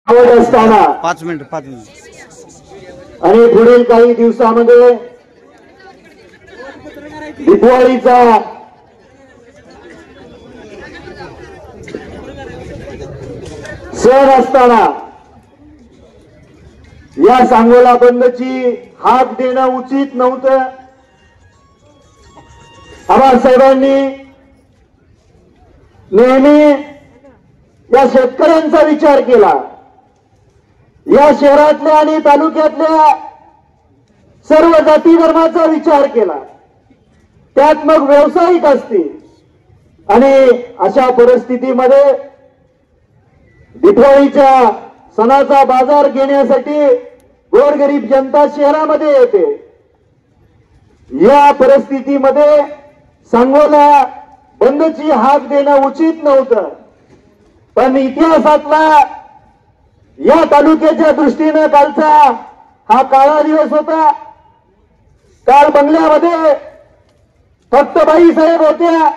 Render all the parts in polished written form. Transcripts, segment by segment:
असताना 5 मिनिट आणि पुढील काही दिवसामध्ये दिवाळीचा सण असताना या सांगोला बंदची हाक देणं उचित नव्हतं। आबासाहेबांनी नेहमी या शेतकऱ्यांचा विचार केला, या शहरातल्या आणि तालुक्यातल्या सर्व जाती धर्माचा विचार केला, त्यात मग व्यावसायिक असतील। आणि अशा परिस्थितीमध्ये दिवाळीच्या सणाचा बाजार घेण्यासाठी गोरगरीब जनता शहरामध्ये येते। या परिस्थितीमध्ये सांगोला बंदची हाक देणं उचित नव्हतं, पण इतिहासातला या तालुक्याच्या दृष्टीने कालचा हा काळा दिवस होता। काल बंगल्यामध्ये फक्त बाईसाहेब होत्या,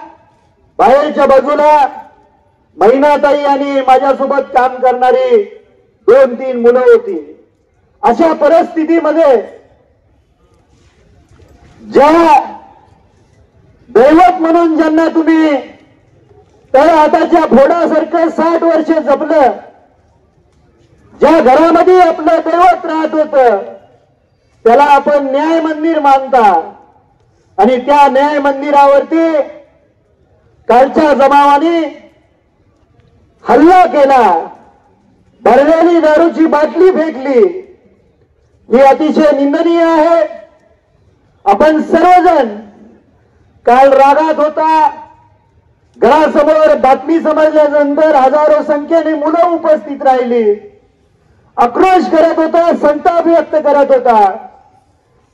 बाहेरच्या बाजूला महिनाताई आणि माझ्यासोबत काम करणारी 2-3 मुलं होती। अशा परिस्थितीमध्ये ज्या दैवत म्हणून ज्यांना तुम्ही तर आताच्या फोडासारखं 60 वर्ष जपलं, ज्या घरामध्ये आपलं दैवत राहत होतं त्याला आपण न्याय मंदिर मानता, आणि त्या न्याय मंदिरावरती कालच्या जमावाने हल्ला केला, भरलेली दारूची बाटली फेकली, ही अतिशय निंदनीय आहे। आपण सर्वजण काल रागात होता, घरासमोर बातमी समजल्यानंतर हजारो संख्येने मुलं उपस्थित राहिली, आक्रोश करत होता, संताप व्यक्त करत होता।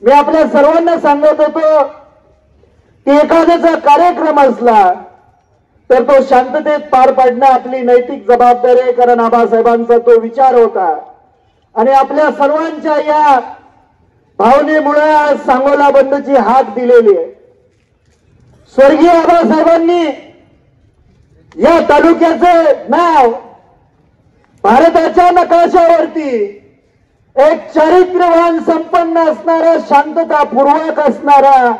मी आपल्या सर्वांना सांगत होतो की एखाद्याचा कार्यक्रम असला तर तो शांततेत पार पाडणं आपली नैतिक जबाबदारी आहे, कारण आबासाहेबांचा तो विचार होता। आणि आपल्या सर्वांच्या या भावनेमुळे आज सांगोला बंदची हाक दिलेली आहे। स्वर्गीय आबासाहेबांनी या तालुक्याचं नाव भारताच्या नकाशावरती एक चारित्र्यवान संपन्न असणारा, शांततापूर्वक असणारा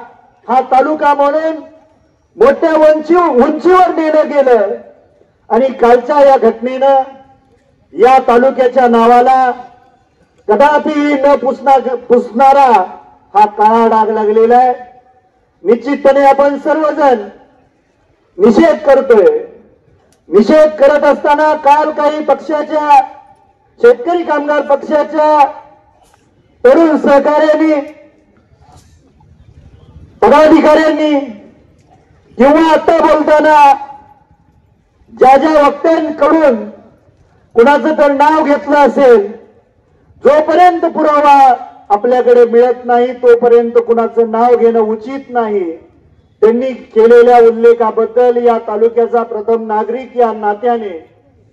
हा तालुका म्हणून मोठ्या उंचीवर नेलं गेलं। आणि कालच्या या घटनेनं या तालुक्याच्या नावाला कदापि न पुसणारा हा काळा डाग लागलेला आहे। निश्चितपणे आपण सर्वजण निषेध करतोय। निषेध करत असताना काल काही पक्षाच्या, शेतकरी कामगार पक्षाच्या तरुण सहकार्यांनी, पदाधिकाऱ्यांनी किंवा आता बोलताना ज्या ज्या वक्त्यांकडून कुणाचं तर नाव घेतलं असेल, जोपर्यंत पुरावा आपल्याकडे मिळत नाही तोपर्यंत कुणाचं नाव घेणं उचित नाही। त्यांनी केलेल्या उल्लेखाबद्दल या तालुक्याचा प्रथम नागरिक या नात्याने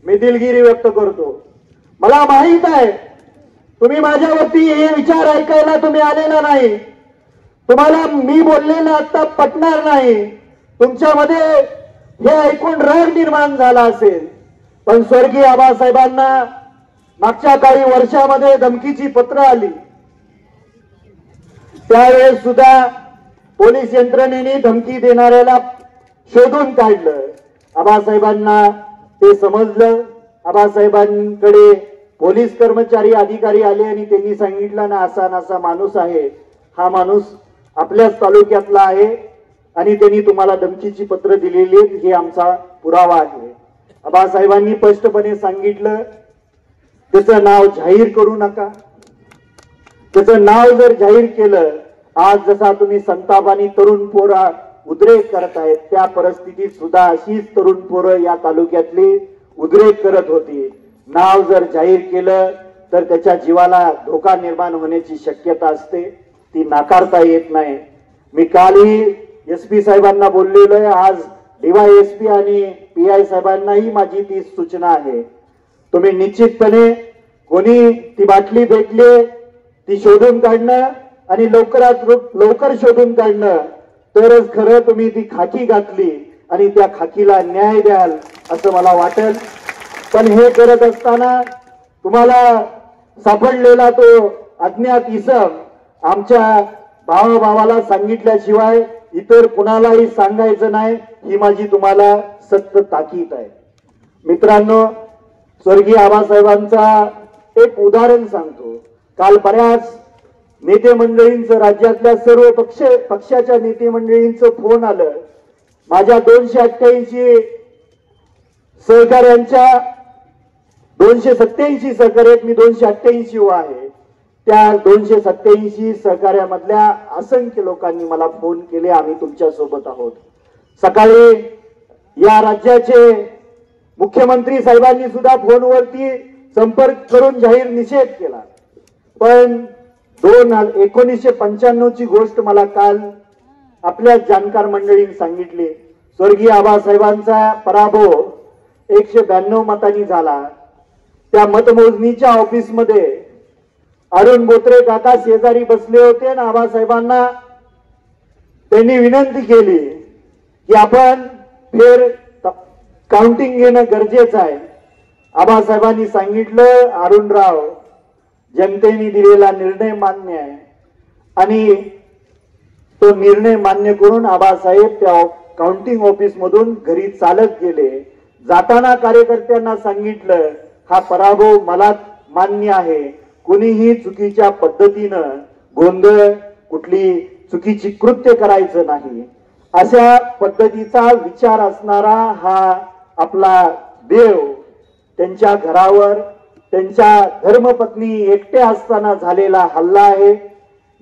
मी दिलगिरी व्यक्त करतो। मला माहित आहे तुम्ही माझ्यावरती हे विचार ऐकायला तुम्ही आलेला नाही, तुम्हाला मी बोललेलं आता पटणार नाही, तुमच्यामध्ये हे ऐकून राग निर्माण झाला असेल। पण स्वर्गीय आबासाहेबांना मागच्या काही वर्षामध्ये धमकीची पत्र आली, त्यावेळेस सुद्धा पोलीस यंत्रणेने धमकी देणाऱ्याला शोधून काढलं। आबासाहेबांना ते समजलं, आबासाहेबांकडे पोलीस कर्मचारी अधिकारी आले आणि त्यांनी सांगितलं ना असा माणूस आहे, हा माणूस आपल्याच तालुक्यातला आहे आणि त्यांनी तुम्हाला धमकीची पत्र दिलेली आहेत, हे आमचा पुरावा आहे। आबासाहेबांनी स्पष्टपणे सांगितलं त्याचं नाव जाहीर करू नका। त्याचं नाव जर जाहीर केलं, आज जसा तुम्ही संतापाने तरुण पोरं उद्रेक करतायत, त्या परिस्थितीत सुद्धा अशीच तरुण पोरं या तालुक्यातली उद्रेक करत होती। नाव जर जाहीर केलं तर त्याच्या जीवाला धोका निर्माण होण्याची शक्यता असते, ती नाकारता येत नाही। मी कालही SP साहेबांना बोललेलो आहे, आज DYSP आणि PI साहेबांनाही माझी ती सूचना आहे। तुम्ही निश्चितपणे कोणी ती बाटली फेकली ती शोधून काढणं आणि लवकरात लवकर शोधून काढणं, तरच खरं तुम्ही ती खाकी घातली आणि त्या खाकीला न्याय द्याल असं मला वाटेल। पण हे करत असताना तुम्हाला सापडलेला तो अज्ञात इसम आमच्या भावाला सांगितल्याशिवाय इतर कुणालाही सांगायचं नाही, ही माझी तुम्हाला सक्त ताकीद आहे. मित्रांनो, स्वर्गीय आबासाहेबांचा एक उदाहरण सांगतो. काल बऱ्याच नेते मंडळींचं, राज्यातल्या सर्व पक्षाच्या नेते मंडळींचं फोन आलं. माझ्या 288 सहकार्यांच्या 287 सहकार्यात मी 288 आहे. त्या 287 सहकार्यामधल्या असंख्य लोकांनी मला फोन केले, आम्ही तुमच्या सोबत आहोत. सकाळी या राज्याचे मुख्यमंत्री साहेबांनी सुद्धा फोनवरती संपर्क करून जाहीर निषेध केला. पण 1995 ची गोष्ट मला काल आपल्या जाणकार मंडळींनी सांगितली. स्वर्गीय आबासाहेबांचा पराभव 192 मतांनी झाला. त्या मतमोजणीच्या ऑफिसमध्ये अरुण बोत्रे काका शेजारी बसले होते आणि आबासाहेबांना त्यांनी विनंती केली की आपण फेर काउंटिंग घेणं गरजेचं आहे. आबासाहेबांनी सांगितलं, अरुणराव, जनतेने दिलेला निर्णय मान्य आहे. आणि तो निर्णय मान्य करून आबासाहेब त्या काउंटिंग ऑफिस मधून घरी चालत गेले. जाताना कार्यकर्त्यांना सांगितलं, हा पराभव मला मान्य आहे, कोणीही चुकीच्या पद्धतीनं गोंधळ, कुठली चुकीची कृत्य करायचं नाही. अशा पद्धतीचा विचार असणारा हा आपला देव त्यांच्या घरावर त्यांच्या धर्मपत्नी एकट्या असताना झालेला हल्ला आहे.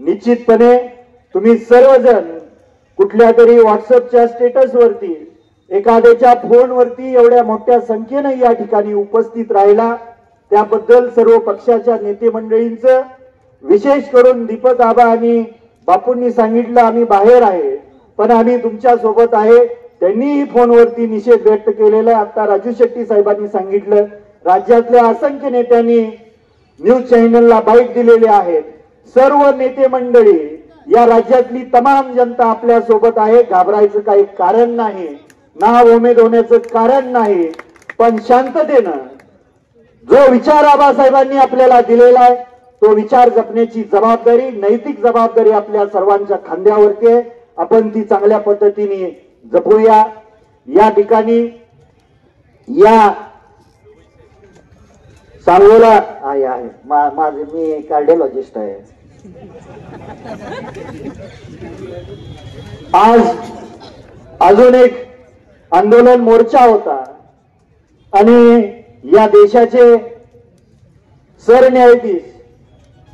निश्चितपणे तुम्ही सर्वजण कुठल्या तरी व्हॉट्सअपच्या स्टेटसवरती, एखाद्याच्या फोनवरती एवढ्या मोठ्या संख्येने या ठिकाणी उपस्थित राहिला, त्याबद्दल सर्व पक्षाच्या नेते मंडळींचं, विशेष करून दीपक आबा आणि बापूंनी सांगितलं आम्ही बाहेर आहे पण आम्ही तुमच्या सोबत आहे. त्यांनीही फोनवरती निषेध व्यक्त केलेला. आता राजू शेट्टी साहेबांनी सांगितलं, राज्यातल्या असंख्य नेत्यांनी न्यूज चॅनलला बाईट दिलेले आहेत. सर्व नेते मंडळी, या राज्यातली तमाम जनता आपल्या सोबत आहे. घाबरायचं काही कारण नाही, नाव उमेद होण्याचं कारण नाही. पण शांततेनं जो विचार आबासाहेबांनी आपल्याला दिलेला आहे तो विचार जपण्याची जबाबदारी, नैतिक जबाबदारी आपल्या सर्वांच्या खांद्यावरती आहे. आपण ती चांगल्या पद्धतीने जपूया. या ठिकाणी या सांगोला आहे माझे, मी कार्डिओलॉजिस्ट आहे. आज अजून एक आंदोलन मोर्चा होता आणि या देशाचे सरन्यायाधीश,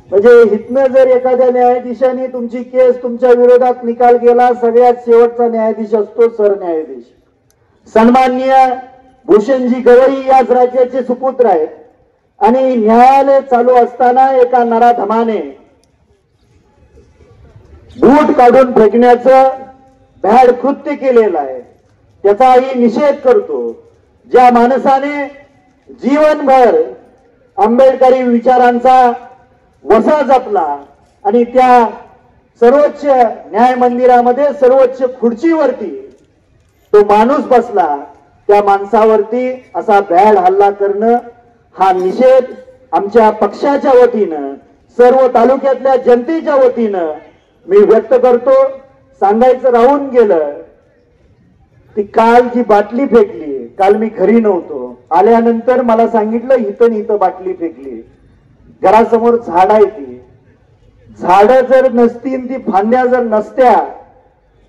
म्हणजे हितनं जर एखाद्या न्यायाधीशाने तुमची केस तुमच्या विरोधात निकाल गेला, सगळ्यात शेवटचा न्यायाधीश असतो सरन्यायाधीश. सन्माननीय भूषणजी गवई याच राज्याचे सुपुत्र आहेत आणि न्यायालय चालू असताना एका नराधमाने बूट काढून फेकण्याचं भ्याड कृत्य केलेलं आहे. त्याचाही निषेध करतो. ज्या माणसाने जीवनभर आंबेडकरी विचारांचा वसा जपला आणि त्या सर्वोच्च न्याय मंदिरामध्ये सर्वोच्च खुर्चीवरती तो माणूस बसला, त्या माणसावरती असा भ्याड हल्ला करणं, हा निषेध आमच्या पक्षाच्या वतीनं, सर्व तालुक्यातल्या जनतेच्या वतीनं मी व्यक्त करतो. सांगायचं राहून गेलं, ती काल जी बाटली फेकली, काल मी घरी नव्हतो, आल्यानंतर मला सांगितलं इथं बाटली फेकली. घरासमोर झाड आहे, ती झाड जर नसतील, ती फांद्या जर नसत्या,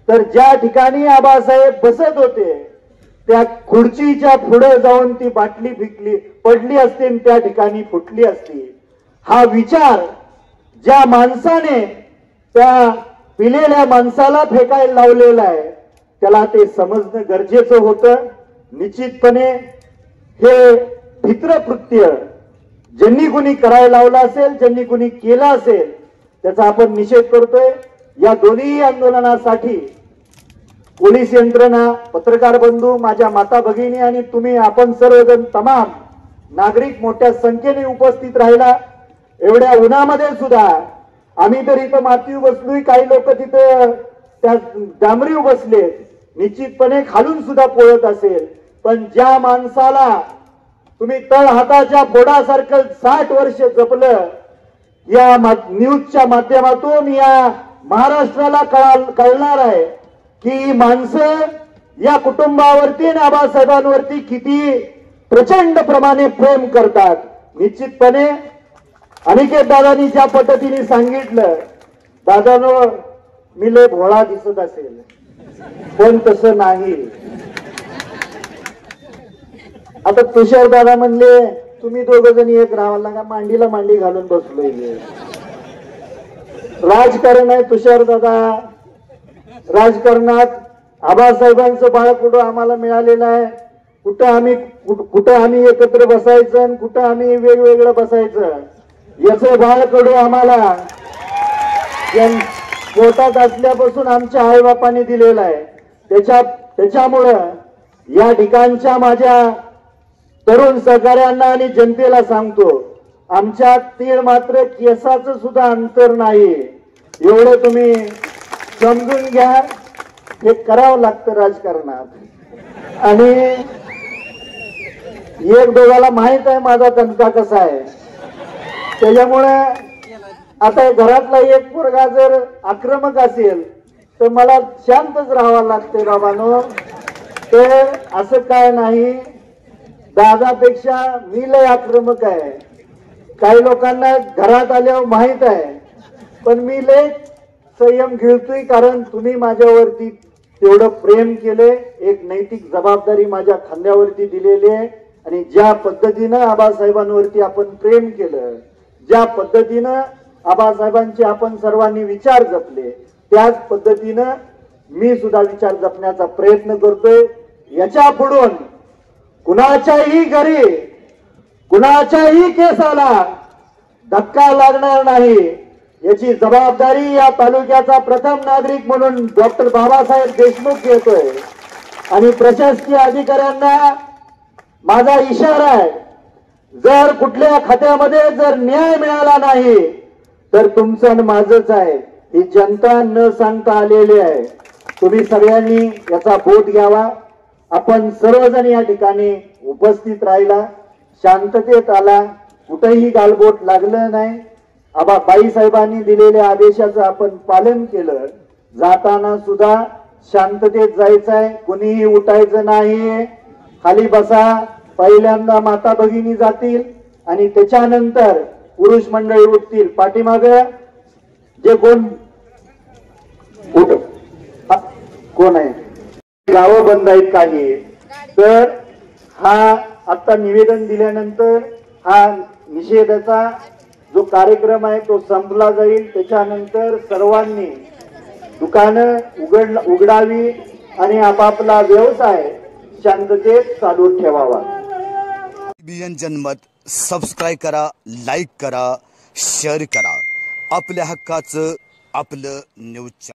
तर ज्या ठिकाणी आबासाहेब बसत होते त्या खुर्चीच्या पुढे जाऊन ती बाटली फेकली पडली असते आणि त्या ठिकाणी फुटली असती. हा विचार ज्या माणसाने त्या पिलेल्या माणसाला फेकायला लावलेला आहे त्याला ते समजणं गरजेचं होतं. निश्चितपणे हे भित्रकृत्य ज्यांनी कुणी करायला लावलं असेल, ज्यांनी कुणी केलं असेल, त्याचा आपण निषेध करतोय. या दोन्ही आंदोलनासाठी पोलीस यंत्रणा, पत्रकार बंधू, माझ्या माता भगिनी आणि तुम्ही, आपण सर्वजण तमाम नागरिक मोठ्या संख्येने उपस्थित राहिला. एवढ्या उन्हामध्ये सुद्धा आम्ही तर इथं मातीवर बसलोय, काही लोक तिथं त्या डांबरीवर बसलेत. निश्चितपणे खालून सुद्धा पोळत असेल, पण ज्या माणसाला तुम्ही तळ हाताच्या फोडासारखं 60 वर्ष जपलं. या न्यूजच्या माध्यमातून या महाराष्ट्राला कळणार आहे की माणसं या कुटुंबावरती आणि आबासाहेबांवरती किती प्रचंड प्रमाणे प्रेम करतात. निश्चितपणे अनिकेत दादांनी ज्या पद्धतीने सांगितलं, दादानो मी लय भोळा दिसत असेल पण तसं नाही. आता तुषार दादा म्हणले तुम्ही दोघ जणी एक राहायला का मांडीला मांडी घालून बसलोय. राजकारण आहे तुषार दादा. राजकारणात आबासाहेबांचं बाळकडू आम्हाला मिळालेलं आहे. कुठं आम्ही एकत्र बसायचं आणि कुठं आम्ही वेगवेगळं बसायचं याचं बाळकडू आम्हाला पोटात असल्यापासून आमच्या आईबापाने दिलेलं आहे. त्याच्यामुळं या ठिकाणच्या माझ्या तरुण सहकार्यांना आणि जनतेला सांगतो, आमच्या तीळ मात्र केसाचं सुद्धा अंतर नाही. एवढं तुम्ही समजून घ्या. हे करावं लागतं राजकारणात. आणि एक दोघाला माहित आहे माझा दणका कसा आहे. त्याच्यामुळे आता घरातला एक पोरगा जर आक्रमक असेल तर मला शांतच राहावं लागते बाबांनो. तर असं काय नाही, दादापेक्षा मी लय आक्रमक आहे. काही लोकांना घरात आल्यावर माहित आहे, पण मी लय संयम घेतोय कारण तुम्ही माझ्यावरती तेवढं प्रेम केले. एक नैतिक जबाबदारी माझ्या खांद्यावरती दिलेली आहे. आणि ज्या पद्धतीनं आबासाहेबांवरती आपण प्रेम केलं, ज्या पद्धतीनं आबासाहेबांचे आपण सर्वांनी विचार जपले, त्याच पद्धतीनं मी सुद्धा विचार जपण्याचा प्रयत्न करतोय. याच्या पुढून कुणाच्याही घरी कुणाच्याही केसाला धक्का लागणार नाही याची जबाबदारी या तालुक्याचा प्रथम नागरिक म्हणून डॉक्टर बाबासाहेब देशमुख घेतोय. आणि प्रशासकीय अधिकाऱ्यांना माझा इशारा आहे, जर कुठल्या खात्यामध्ये जर न्याय मिळाला नाही तर तुमचं आणि माझंच आहे. ही जनता न सांगता आलेली आहे. तुम्ही सगळ्यांनी याचा बोध घ्यावा. आपण सर्वजण या ठिकाणी उपस्थित राहिला, शांततेत आला, कुठेही गालबोट लागलं नाही. बाईसाहेबांनी दिलेल्या आदेशाचं आपण पालन केलं. जाताना सुद्धा शांततेत जायचं आहे, कुणीही उठायचं नाही. खाली बसा. पहिल्यांदा माता भगिनी जातील आणि त्याच्यानंतर पुरुष मंडळी उठतील. पाठीमाग जे कोण आहे, गावं बंद आहेत काही. तर हा आता निवेदन दिल्यानंतर हा निषेधाचा जो कार्यक्रम आहे तो संपला जाईल. त्याच्यानंतर सर्वांनी दुकानं उघडावी आणि आपापला व्यवसाय शांततेत चालू ठेवावा. जनमत सबस्क्राईब करा, लाईक करा, शेअर करा. आपल्या हक्काचं आपलं न्यूज.